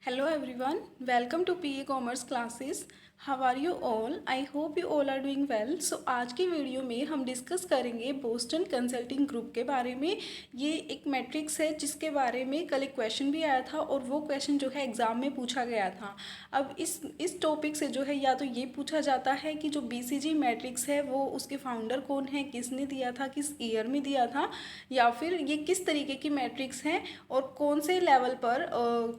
Hello everyone, welcome to PE Commerce classes. How are you all? I hope you all are doing well. So आज की video में हम discuss करेंगे Boston consulting group के बारे में। ये एक मैट्रिक्स है जिसके बारे में कल एक क्वेश्चन भी आया था और वो क्वेश्चन जो है एग्ज़ाम में पूछा गया था। अब इस टॉपिक से जो है या तो ये पूछा जाता है कि जो BCG मैट्रिक्स है वो उसके फाउंडर कौन है, किसने दिया था, किस ईयर में दिया था, या फिर ये किस तरीके की मैट्रिक्स है और कौन से लेवल पर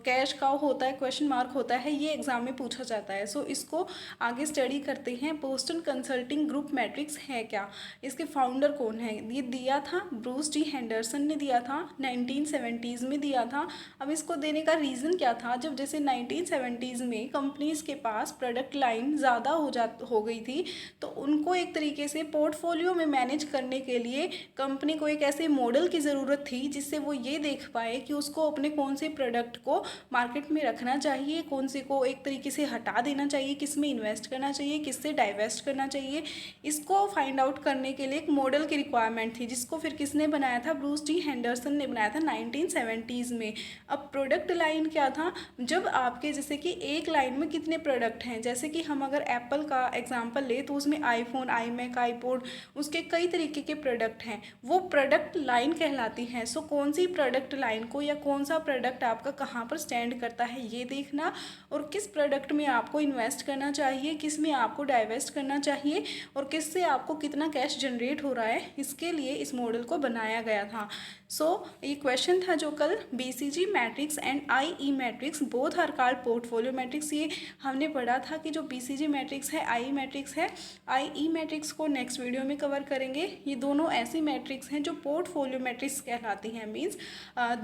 कैश का होता है, क्वेश्चन मार्क होता है, ये एग्ज़ाम में पूछा जाता है। सो इसको आगे स्टडी करते हैं। बोस्टन कंसल्टिंग ग्रुप मैट्रिक्स है क्या, इसके फाउंडर कौन है। ये दिया था ब्रूस डी हेंडरसन ने दिया था, 1970s में दिया था। अब इसको देने का रीज़न क्या था, जब जैसे 1970s में कंपनीज़ के पास प्रोडक्ट लाइन ज़्यादा हो गई थी तो उनको एक तरीके से पोर्टफोलियो में मैनेज करने के लिए कंपनी को एक ऐसे मॉडल की ज़रूरत थी जिससे वो ये देख पाए कि उसको अपने कौन से प्रोडक्ट को मार्केट में रखना चाहिए, कौन से को एक तरीके से हटा देना चाहिए, किस में इन्वेस्ट करना चाहिए, किससे डाइवेस्ट करना चाहिए। इसको फाइंड आउट करने के लिए एक मॉडल की रिक्वायरमेंट थी जिसको फिर किसने बनाया था, ब्रूस डी हेंडरसन ने बनाया था 1970s में। अब प्रोडक्ट लाइन क्या था, जब आपके जैसे कि एक लाइन में कितने प्रोडक्ट हैं, जैसे कि हम अगर एप्पल का एग्जांपल ले तो उसमें आईफोन, आईमैक, आईपॉड, उसके कई तरीके के प्रोडक्ट हैं, वो प्रोडक्ट लाइन कहलाती हैं। सो कौन सी प्रोडक्ट लाइन को या कौन सा प्रोडक्ट आपका कहाँ पर स्टैंड करता है ये देखना, और किस प्रोडक्ट में आपको इन्वेस्ट करना चाहिए, किस में आपको डाइवेस्ट करना चाहिए और किससे आपको कितना कैश जनरेट हो रहा है, इसके लिए इस मॉडल को बनाया गया था। सो ये क्वेश्चन था जो कल BCG matrix and IE matrix both are called portfolio matrix. ये हमने पढ़ा था कि जो BCG मैट्रिक्स है, IE मैट्रिक्स है। IE मैट्रिक्स को नेक्स्ट वीडियो में कवर करेंगे। ये दोनों ऐसी मैट्रिक्स हैं जो पोर्टफोलियो मैट्रिक्स कहलाती हैं। मीन्स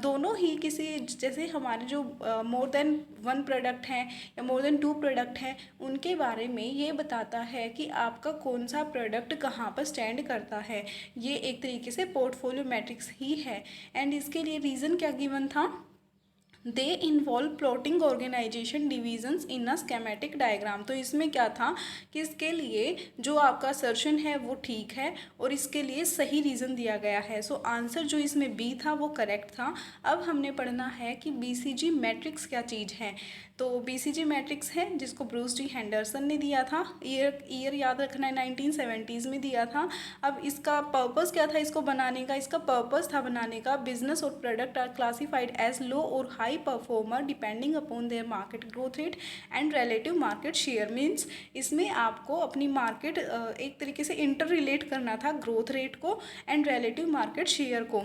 दोनों ही किसी, जैसे हमारे जो मोर देन वन प्रोडक्ट हैं या मोर देन टू प्रोडक्ट हैं, उनके बारे में ये बताता है कि आपका कौन सा प्रोडक्ट कहाँ पर स्टैंड करता है। ये एक तरीके से पोर्टफोलियो मैट्रिक्स ही है। एंड इसके लिए रीज़न क्या गिवन था, they involve plotting organization divisions in a schematic diagram. तो इसमें क्या था कि इसके लिए जो आपका असर्शन है वो ठीक है और इसके लिए सही रीज़न दिया गया है। सो आंसर जो इसमें बी था वो करेक्ट था। अब हमने पढ़ना है कि BCG मैट्रिक्स क्या चीज़ है। तो BCG मैट्रिक्स है जिसको ब्रूस डी हेंडरसन ने दिया था, ईयर याद रखना है, 1970s में दिया था। अब इसका पर्पस क्या था इसको बनाने का, इसका पर्पस था बनाने का बिजनेस और product are classified as low और high performer depending upon their market growth rate and relative market share. Means इसमें आपको अपनी मार्केट एक तरीके से इंटर रिलेट करना था ग्रोथ रेट को एंड रिलेटिव मार्केट शेयर को।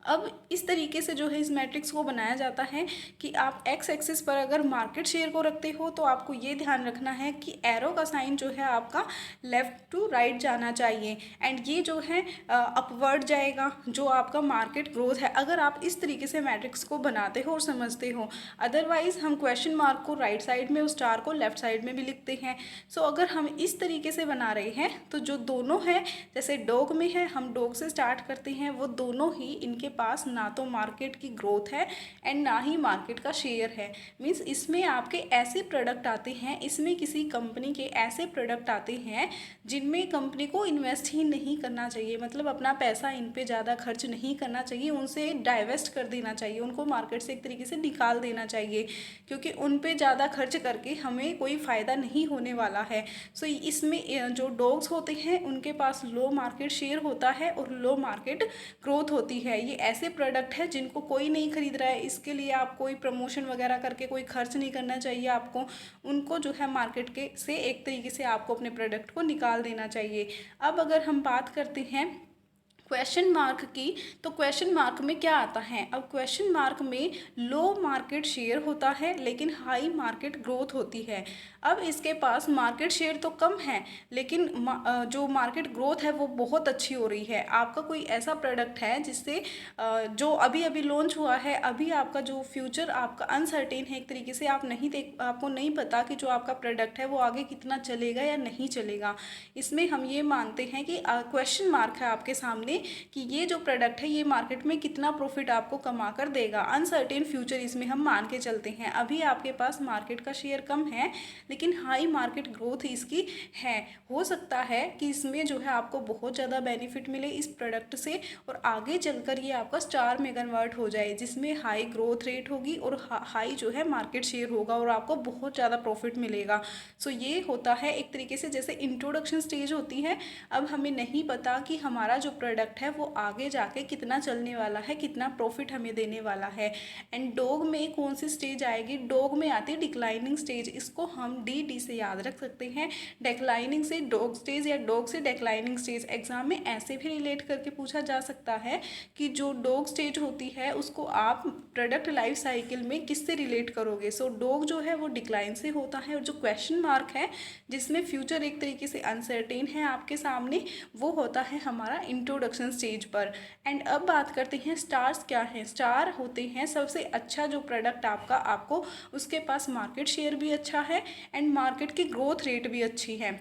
अब इस तरीके से जो है इस मैट्रिक्स को बनाया जाता है कि आप एक्स एक्सिस पर अगर मार्केट शेयर को रखते हो तो आपको ये ध्यान रखना है कि एरो का साइन जो है आपका लेफ़्ट टू राइट जाना चाहिए एंड ये जो है अपवर्ड जाएगा जो आपका मार्केट ग्रोथ है, अगर आप इस तरीके से मैट्रिक्स को बनाते हो और समझते हो। अदरवाइज़ हम क्वेश्चन मार्क को राइट साइड में और स्टार को लेफ्ट साइड में भी लिखते हैं। सो अगर हम इस तरीके से बना रहे हैं तो जो दोनों है, जैसे डॉग में है, हम डॉग से स्टार्ट करते हैं, वो दोनों ही इनके पास ना तो मार्केट की ग्रोथ है एंड ना ही मार्केट का शेयर है। मीन्स इसमें आपके ऐसे प्रोडक्ट आते हैं, इसमें किसी कंपनी के ऐसे प्रोडक्ट आते हैं जिनमें कंपनी को इन्वेस्ट ही नहीं करना चाहिए, मतलब अपना पैसा इन पे ज़्यादा खर्च नहीं करना चाहिए, उनसे डाइवेस्ट कर देना चाहिए, उनको मार्केट से एक तरीके से निकाल देना चाहिए, क्योंकि उन पे ज़्यादा खर्च करके हमें कोई फ़ायदा नहीं होने वाला है। सो इसमें जो डॉग्स होते हैं उनके पास लो मार्केट शेयर होता है और लो मार्केट ग्रोथ होती है। ये ऐसे प्रोडक्ट है जिनको कोई नहीं खरीद रहा है, इसके लिए आप कोई प्रमोशन वगैरह करके कोई खर्च नहीं करना चाहिए आपको, उनको जो है मार्केट के से एक तरीके से आपको अपने प्रोडक्ट को निकाल देना चाहिए। अब अगर हम बात करते हैं क्वेश्चन मार्क की, तो क्वेश्चन मार्क में क्या आता है। अब क्वेश्चन मार्क में लो मार्केट शेयर होता है लेकिन हाई मार्केट ग्रोथ होती है। अब इसके पास मार्केट शेयर तो कम है लेकिन जो मार्केट ग्रोथ है वो बहुत अच्छी हो रही है। आपका कोई ऐसा प्रोडक्ट है जिससे जो अभी अभी लॉन्च हुआ है, अभी आपका जो फ्यूचर आपका अनसर्टेन है, एक तरीके से आपको नहीं पता कि जो आपका प्रोडक्ट है वो आगे कितना चलेगा या नहीं चलेगा। इसमें हम ये मानते हैं कि क्वेश्चन मार्क है आपके सामने में कि ये जो प्रोडक्ट है ये मार्केट में कितना प्रॉफिट आपको कमा कर देगा। अनसर्टेन फ्यूचर इसमें हम मान के चलते हैं। अभी आपके पास मार्केट का शेयर कम है लेकिन हाई मार्केट ग्रोथ इसकी है। हो सकता है कि इसमें जो है आपको बहुत ज़्यादा बेनिफिट मिले इस प्रोडक्ट से और आगे चलकर ये आपका स्टार में कन्वर्ट हो जाए, जिसमें हाई ग्रोथ रेट होगी और हाई जो है मार्केट शेयर होगा और आपको बहुत ज़्यादा प्रॉफिट मिलेगा। सो ये होता है एक तरीके से जैसे इंट्रोडक्शन स्टेज होती है। अब हमें नहीं पता कि हमारा जो प्रोडक्ट है वो आगे जाके कितना चलने वाला है, कितना प्रॉफिट हमें देने वाला है। एंड डॉग में कौन सी स्टेज आएगी? डॉग में आती है डिक्लाइनिंग स्टेज। इसको हम डी से याद रख सकते हैं, डिक्लाइनिंग से डॉग स्टेज या डॉग से डिक्लाइनिंग स्टेज। एग्जाम में ऐसे भी रिलेट करके पूछा जा सकता है कि जो डॉग स्टेज होती है उसको आप प्रोडक्ट लाइफ साइकिल में किससे रिलेट करोगे। सो डॉग जो है वो डिक्लाइन से होता है और जो क्वेश्चन मार्क है जिसमें फ्यूचर एक तरीके से अनसर्टेन है आपके सामने, वो होता है हमारा इंट्रोडक्शन स्टेज पर। एंड अब बात करते हैं स्टार्स क्या हैं। स्टार होते हैं सबसे अच्छा जो प्रोडक्ट आपको उसके पास मार्केट शेयर भी अच्छा है एंड मार्केट की ग्रोथ रेट भी अच्छी है।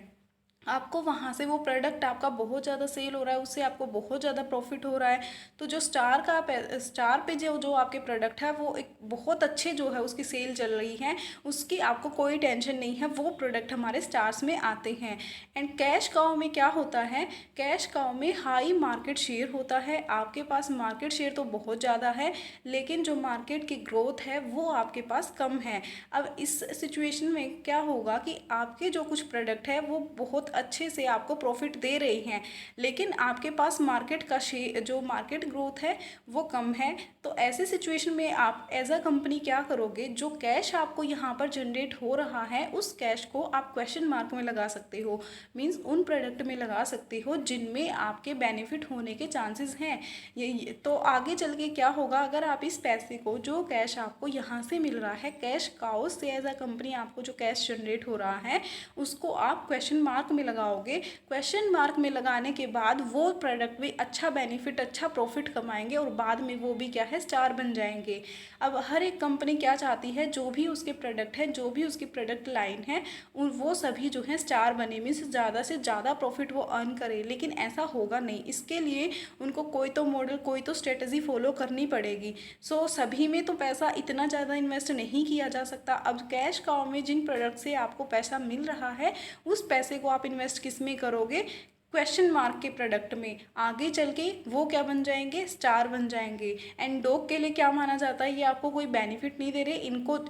आपको वहाँ से वो प्रोडक्ट आपका बहुत ज़्यादा सेल हो रहा है, उससे आपको बहुत ज़्यादा प्रॉफिट हो रहा है। तो जो स्टार पे जो आपके प्रोडक्ट है वो एक बहुत अच्छे जो है उसकी सेल चल रही है, उसकी आपको कोई टेंशन नहीं है, वो प्रोडक्ट हमारे स्टार्स में आते हैं। एंड कैश काउ में क्या होता है? कैश काउ में हाई मार्केट शेयर होता है। आपके पास मार्केट शेयर तो बहुत ज़्यादा है लेकिन जो मार्केट की ग्रोथ है वो आपके पास कम है। अब इस सिचुएशन में क्या होगा कि आपके जो कुछ प्रोडक्ट है वो बहुत अच्छे से आपको प्रॉफिट दे रही हैं लेकिन आपके पास मार्केट का जो मार्केट ग्रोथ है वो कम है। तो ऐसे सिचुएशन में आप एज अ कंपनी क्या करोगे? जो कैश आपको यहाँ पर जनरेट हो रहा है उस कैश को आप क्वेश्चन मार्क में लगा सकते हो, मीन्स उन प्रोडक्ट में लगा सकते हो जिनमें आपके बेनिफिट होने के चांसेस हैं। ये तो आगे चल के क्या होगा अगर आप इस पैसे को, जो कैश आपको यहाँ से मिल रहा है कैश काउ से, एज अ कंपनी आपको जो कैश जनरेट हो रहा है उसको आप क्वेश्चन मार्क में लगाओगे। क्वेश्चन मार्क में लगाने के बाद वो प्रोडक्ट भी अच्छा बेनिफिट, अच्छा प्रॉफिट कमाएंगे और बाद में वो भी क्या है, स्टार बन जाएंगे। अब हर एक कंपनी क्या चाहती है, जो भी उसके प्रोडक्ट है, जो भी उसकी प्रोडक्ट लाइन है, वो सभी जो है स्टार बने, मीन्स ज़्यादा से ज़्यादा प्रॉफिट वो अर्न करे। लेकिन ऐसा होगा नहीं, इसके लिए उनको कोई तो मॉडल, कोई तो स्ट्रेटजी फॉलो करनी पड़ेगी। सो सभी में तो पैसा इतना ज़्यादा इन्वेस्ट नहीं किया जा सकता। अब कैश काउ में जिन प्रोडक्ट से आपको पैसा मिल रहा है उस पैसे को आप इन्वेस्ट किस में करोगे? क्वेश्चन मार्क के प्रोडक्ट में। आगे चल के वो क्या बन जाएंगे? स्टार बन जाएंगे। एंड डॉग के लिए क्या माना जाता है, ये आपको कोई बेनिफिट नहीं दे रहे,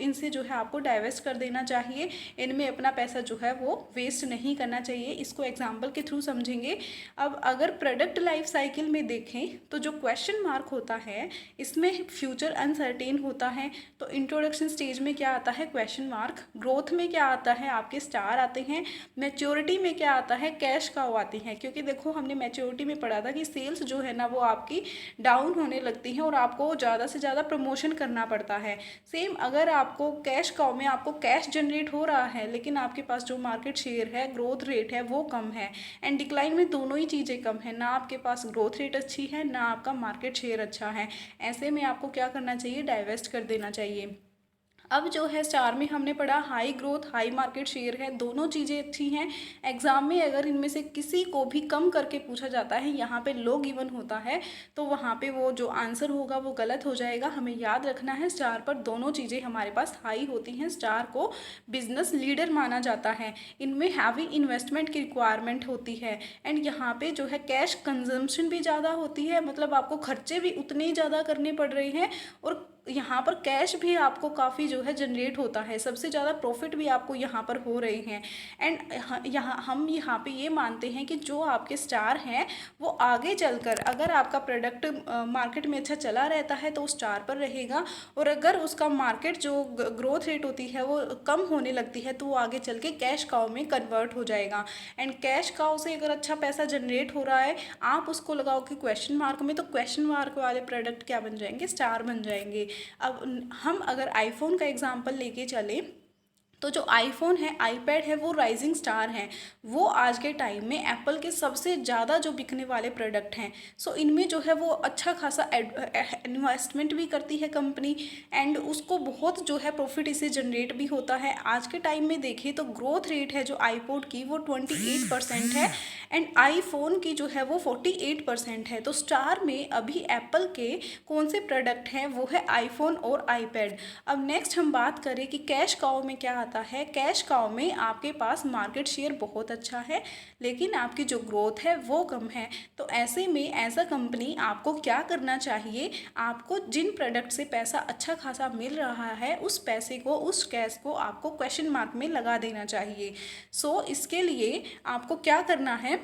इनसे जो है आपको डाइवेस्ट कर देना चाहिए, इनमें अपना पैसा जो है वो वेस्ट नहीं करना चाहिए। इसको एग्जाम्पल के थ्रू समझेंगे। अब अगर प्रोडक्ट लाइफ साइकिल में देखें तो जो क्वेश्चन मार्क होता है इसमें फ्यूचर अनसर्टेन होता है। तो इंट्रोडक्शन स्टेज में क्या आता है? Question mark. ग्रोथ में क्या आता है? आपके स्टार आते हैं। मैच्योरिटी में क्या आता है? कैश काउ आती है। क्योंकि देखो हमने मैच्योरिटी में पढ़ा था कि सेल्स जो है ना वो आपकी डाउन होने लगती हैं और आपको ज़्यादा से ज़्यादा प्रमोशन करना पड़ता है। सेम अगर आपको कैश काउ में आपको कैश जनरेट हो रहा है लेकिन आपके पास जो मार्केट शेयर है, ग्रोथ रेट है वो कम है। एंड डिक्लाइन में दोनों ही चीज़ें कम है, ना आपके पास ग्रोथ रेट अच्छी है ना आपका मार्केट शेयर अच्छा है। ऐसे में आपको क्या करना चाहिए? डाइवेस्ट कर देना चाहिए। अब जो है स्टार में हमने पढ़ा high growth, high market share है, दोनों चीज़ें अच्छी हैं। एग्जाम में अगर इनमें से किसी को भी कम करके पूछा जाता है, यहाँ पे लो गिवन होता है, तो वहाँ पे वो जो आंसर होगा वो गलत हो जाएगा। हमें याद रखना है स्टार पर दोनों चीज़ें हमारे पास हाई होती हैं। स्टार को बिजनेस लीडर माना जाता है, इनमें हैवी इन्वेस्टमेंट की रिक्वायरमेंट होती है। एंड यहाँ पे जो है कैश कंजम्पशन भी ज़्यादा होती है, मतलब आपको खर्चे भी उतने ही ज़्यादा करने पड़ रहे हैं और यहाँ पर कैश भी आपको काफ़ी जो है जनरेट होता है, सबसे ज़्यादा प्रॉफिट भी आपको यहाँ पर हो रहे हैं। एंड हम यहाँ पे ये मानते हैं कि जो आपके स्टार हैं वो आगे चलकर अगर आपका प्रोडक्ट मार्केट में अच्छा चला रहता है तो स्टार पर रहेगा, और अगर उसका मार्केट जो ग्रोथ रेट होती है वो कम होने लगती है तो वो आगे चल के कैश काउ में कन्वर्ट हो जाएगा। एंड कैश काउ से अगर अच्छा पैसा जनरेट हो रहा है, आप उसको लगाओगे क्वेश्चन मार्क में, तो क्वेश्चन मार्क वाले प्रोडक्ट क्या बन जाएंगे? स्टार बन जाएंगे। अब हम अगर आईफोन का एग्जांपल लेके चलें तो जो आईफोन है, आईपैड है, वो राइजिंग स्टार हैं। वो आज के टाइम में एप्पल के सबसे ज़्यादा जो बिकने वाले प्रोडक्ट हैं। सो इनमें जो है वो अच्छा खासा इन्वेस्टमेंट भी करती है कंपनी, एंड उसको बहुत जो है प्रॉफिट इससे जनरेट भी होता है। आज के टाइम में देखें तो ग्रोथ रेट है जो आईपॉड की वो 28% है, एंड आईफोन की जो है वो 48% है। तो स्टार में अभी एप्पल के कौन से प्रोडक्ट हैं, वो है आईफोन और आईपैड। अब नेक्स्ट हम बात करें कि कैश काउ में क्या आता है। कैश काउ में आपके पास मार्केट शेयर बहुत अच्छा है, लेकिन आपकी जो ग्रोथ है वो कम है। तो ऐसे में एज अ कंपनी आपको क्या करना चाहिए, आपको जिन प्रोडक्ट से पैसा अच्छा खासा मिल रहा है उस पैसे को, उस कैश को आपको क्वेश्चन मार्क में लगा देना चाहिए। सो इसके लिए आपको क्या करना है,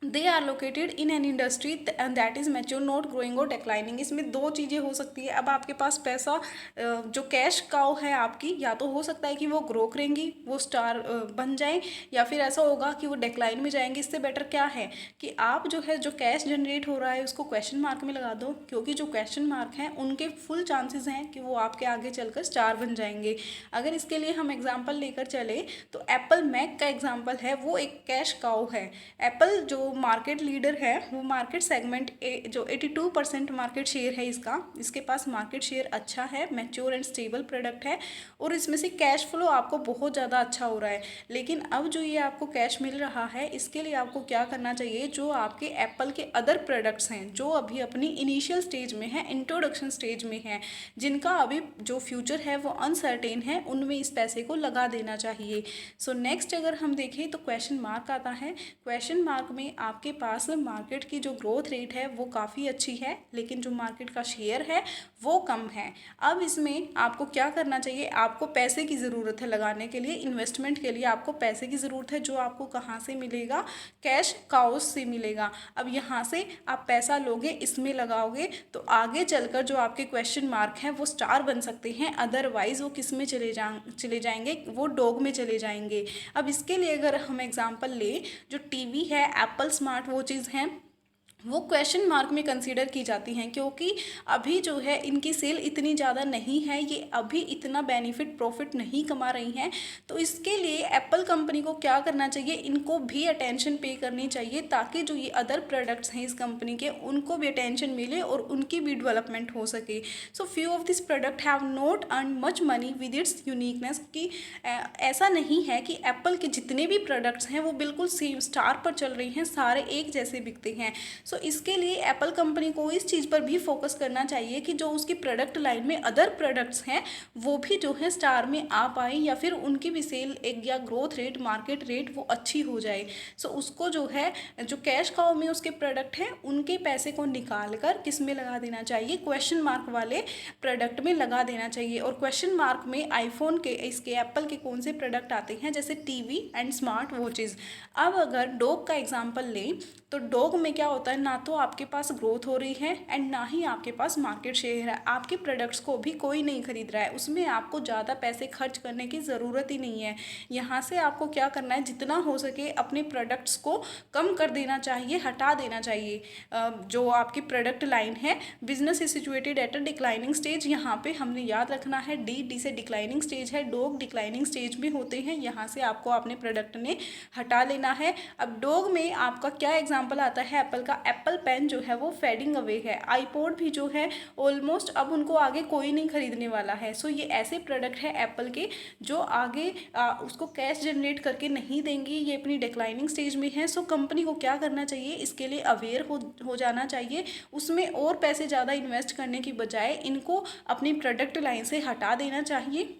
they are located in an industry that is mature not growing और डिक्लाइनिंग। इसमें दो चीज़ें हो सकती है। अब आपके पास पैसा जो कैश काउ है आपकी, या तो हो सकता है कि वो ग्रो करेंगी, वो स्टार बन जाए, या फिर ऐसा होगा कि वो डिक्लाइन में जाएंगे। इससे बेटर क्या है कि आप जो है जो कैश जनरेट हो रहा है उसको क्वेश्चन मार्क में लगा दो, क्योंकि जो क्वेश्चन मार्क हैं उनके फुल चांसेस हैं कि वो आपके आगे चलकर स्टार बन जाएंगे। अगर इसके लिए हम एग्जाम्पल लेकर चले तो एप्पल मैक का एग्जाम्पल है, वो एक कैश काउ है। एप्पल जो मार्केट लीडर है, वो मार्केट सेगमेंट जो 82% मार्केट शेयर है इसके पास मार्केट शेयर अच्छा है, मैच्योर एंड स्टेबल प्रोडक्ट है, और इसमें से कैश फ्लो आपको बहुत ज़्यादा अच्छा हो रहा है। लेकिन अब जो ये आपको कैश मिल रहा है, इसके लिए आपको क्या करना चाहिए, जो आपके एप्पल के अदर प्रोडक्ट्स हैं जो अभी अपनी इनिशियल स्टेज में है, इंट्रोडक्शन स्टेज में है, जिनका अभी जो फ्यूचर है वो अनसर्टेन है, उनमें इस पैसे को लगा देना चाहिए। सो नेक्स्ट अगर हम देखें तो क्वेश्चन मार्क आता है। क्वेश्चन मार्क में आपके पास मार्केट की जो ग्रोथ रेट है वो काफ़ी अच्छी है, लेकिन जो मार्केट का शेयर है वो कम है। अब इसमें आपको क्या करना चाहिए, आपको पैसे की ज़रूरत है लगाने के लिए, इन्वेस्टमेंट के लिए आपको पैसे की ज़रूरत है, जो आपको कहाँ से मिलेगा, कैश काउस से मिलेगा। अब यहाँ से आप पैसा लोगे, इसमें लगाओगे, तो आगे चलकर जो आपके क्वेश्चन मार्क हैं वो स्टार बन सकते हैं, अदरवाइज़ वो किस में चले जाएंगे, वो डॉग में चले जाएंगे। अब इसके लिए अगर हम एग्जांपल लें, जो टीवी है, एप्पल स्मार्ट वॉचेज़ हैं, वो क्वेश्चन मार्क में कंसीडर की जाती हैं, क्योंकि अभी जो है इनकी सेल इतनी ज़्यादा नहीं है, ये अभी इतना बेनिफिट प्रॉफिट नहीं कमा रही हैं। तो इसके लिए एप्पल कंपनी को क्या करना चाहिए, इनको भी अटेंशन पे करनी चाहिए, ताकि जो ये अदर प्रोडक्ट्स हैं इस कंपनी के, उनको भी अटेंशन मिले और उनकी भी डेवलपमेंट हो सके। So few of this product have not earn much money with its uniqueness, कि ऐसा नहीं है कि एप्पल के जितने भी प्रोडक्ट्स हैं वो बिल्कुल सेम स्टार पर चल रही हैं, सारे एक जैसे बिकते हैं। सो इसके लिए एप्पल कंपनी को इस चीज़ पर भी फोकस करना चाहिए कि जो उसकी प्रोडक्ट लाइन में अदर प्रोडक्ट्स हैं वो भी जो है स्टार में आ पाए, या फिर उनकी भी सेल एक या ग्रोथ रेट, मार्केट रेट वो अच्छी हो जाए। सो उसको जो है जो कैश काउ में उसके प्रोडक्ट हैं उनके पैसे को निकाल कर किस में लगा देना चाहिए, क्वेश्चन मार्क वाले प्रोडक्ट में लगा देना चाहिए। और क्वेश्चन मार्क में आईफोन के, इसके एप्पल के कौन से प्रोडक्ट आते हैं, जैसे टीवी एंड स्मार्ट वॉचेज़। अब अगर डॉग का एग्जाम्पल लें तो डॉग में क्या होता है, ना तो आपके पास ग्रोथ हो रही है एंड ना ही आपके पास मार्केट शेयर है, आपके प्रोडक्ट्स को भी कोई नहीं खरीद रहा है, उसमें आपको ज़्यादा पैसे खर्च करने की ज़रूरत ही नहीं है। यहाँ से आपको क्या करना है, जितना हो सके अपने प्रोडक्ट्स को कम कर देना चाहिए, हटा देना चाहिए। जो आपकी प्रोडक्ट लाइन है, business is situated at a declining stage, यहाँ पे हमने याद रखना है डी से डिक्लाइनिंग स्टेज है, डॉग डिक्लाइनिंग स्टेज में होते हैं, यहाँ से आपको अपने प्रोडक्ट ने हटा लेना है। अब डॉग में आपका क्या एग्जाम्पल आता है, एप्पल का एप्पल पेन जो है वो फेडिंग अवे है, आईपॉड भी जो है ऑलमोस्ट अब उनको आगे कोई नहीं खरीदने वाला है। सो ये ऐसे प्रोडक्ट है एप्पल के जो आगे उसको कैश जनरेट करके नहीं देंगी, ये अपनी डिक्लाइनिंग स्टेज में है। सो कंपनी को क्या करना चाहिए, इसके लिए अवेयर हो जाना चाहिए, उसमें और पैसे ज़्यादा इन्वेस्ट करने की बजाय इनको अपनी प्रोडक्ट लाइन से हटा देना चाहिए।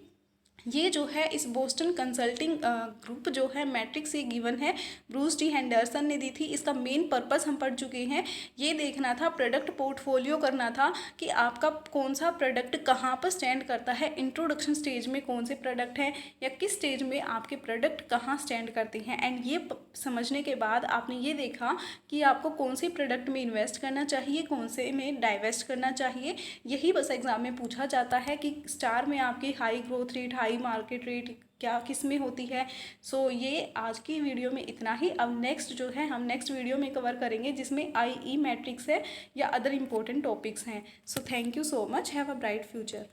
ये जो है इस बोस्टन कंसल्टिंग ग्रुप जो है मैट्रिक्स ये गिवन है, ब्रूस टी हेंडरसन ने दी थी। इसका मेन पर्पस हम पढ़ चुके हैं, ये देखना था, प्रोडक्ट पोर्टफोलियो करना था कि आपका कौन सा प्रोडक्ट कहाँ पर स्टैंड करता है, इंट्रोडक्शन स्टेज में कौन से प्रोडक्ट हैं, या किस स्टेज में आपके प्रोडक्ट कहाँ स्टैंड करते हैं। एंड ये समझने के बाद आपने ये देखा कि आपको कौन से प्रोडक्ट में इन्वेस्ट करना चाहिए, कौन से में डाइवेस्ट करना चाहिए। यही बस एग्जाम में पूछा जाता है कि स्टार में आपकी high growth rate, high market rate क्या किस में होती है। सो ये आज की वीडियो में इतना ही। अब नेक्स्ट जो है हम नेक्स्ट वीडियो में कवर करेंगे, जिसमें IE मैट्रिक्स है या अदर इम्पोर्टेंट टॉपिक्स हैं। So thank you so much, have a bright future.